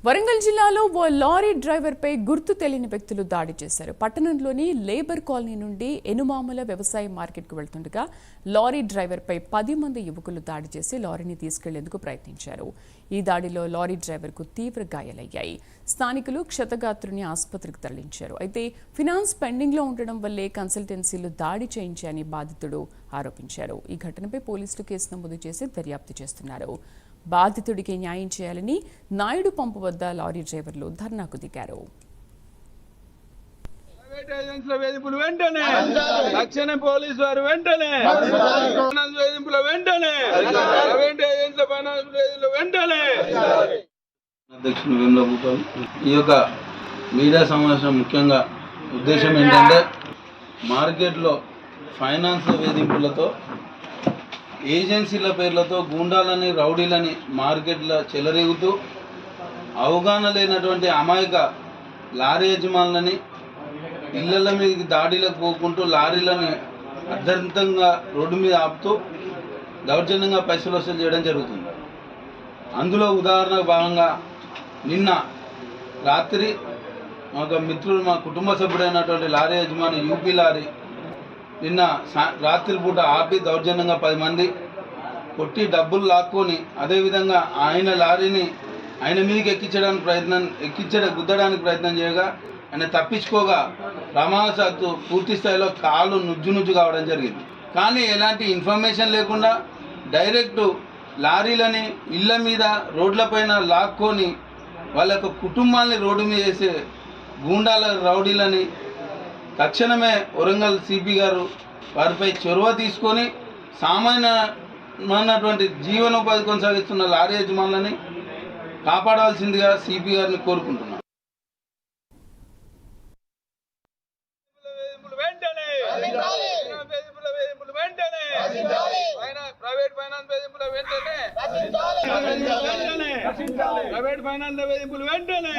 వరంగల్ జిల్లాలో ఓ లారీ డ్రైవర్పై గుర్తు తెలియని వ్యక్తులు దాడి చేశారు. పట్టణంలోని లేబర్ కాలనీ నుండి ఎనుమాముల వ్యవసాయ మార్కెట్కు వెళ్తుండగా లారీ డ్రైవర్పై 10 మంది యువకులు దాడి చేసి లారీని తీసుకెళ్లేందుకు ప్రయత్నించారు. ఈ దాడిలో లారీ డ్రైవర్కు తీవ్ర గాయాలయ్యాయి. స్థానికులు క్షతగాత్రుని ఆసుపత్రికి తరలించారు. అయితే ఫినాన్స్ పెండింగ్లో ఉండడం వల్లే కన్సల్టెన్సీలు దాడి చేయించాయని బాధితుడు ఆరోపించారు. ఈ ఘటనపై పోలీసులు కేసు నమోదు చేసి దర్యాప్తు చేస్తున్నారు. బాధితుడికి న్యాయం చేయాలని నాయుడు పంపు వద్ద లారీ డ్రైవర్లు ధర్నాకు దిగారు. అధ్యక్షుడు వేములభూపాల్ ఈ యొక్క మీడియా సమావేశం ముఖ్యంగా ఉద్దేశం ఏంటంటే మార్కెట్లో ఫైనాన్స్ వేధింపులతో ఏజెన్సీల పేర్లతో గూండాలని రౌడీలని మార్కెట్లో చెలరేగుతూ అవగాహన లేనటువంటి అమాయక లారీ యజమానులని ఇళ్ల మీదకి దాడిలకు పోకుంటూ లారీలని అర్ధంతంగా రోడ్డు మీద ఆపుతూ దౌర్జన్యంగా పైసలు వసూలు చేయడం జరుగుతుంది. అందులో ఉదాహరణకు భాగంగా నిన్న రాత్రి మా కుటుంబ సభ్యుడైనటువంటి లారీ యజమాని యూపీ లారీ నిన్న రాత్రి పూట ఆపి దౌర్జన్యంగా 10 మంది కొట్టి డబ్బులు లాక్కొని అదేవిధంగా ఆయన లారీని ఆయన మీదకి గుద్దడానికి ప్రయత్నం చేయగా ఆయన తప్పించుకోగా ప్రమాదవశాత్తు పూర్తి స్థాయిలో కాలు నుజ్జు కావడం జరిగింది. కానీ ఎలాంటి ఇన్ఫర్మేషన్ లేకుండా డైరెక్ట్ లారీలని ఇళ్ల మీద రోడ్లపైన లాక్కొని వాళ్ళ యొక్క కుటుంబాలని రోడ్డు మీద వేసే గూండాల రౌడీలని తక్షణమే వరంగల్ సిపి గారు వారిపై చొరవ తీసుకొని సామాన్యమైనటువంటి జీవనోపాధి కొనసాగిస్తున్న లారీ యజమానులని కాపాడాల్సిందిగా సిపి గారిని కోరుకుంటున్నాను. ప్రైవేట్ ఫైనాన్స్ వేధింపులు వెంటనే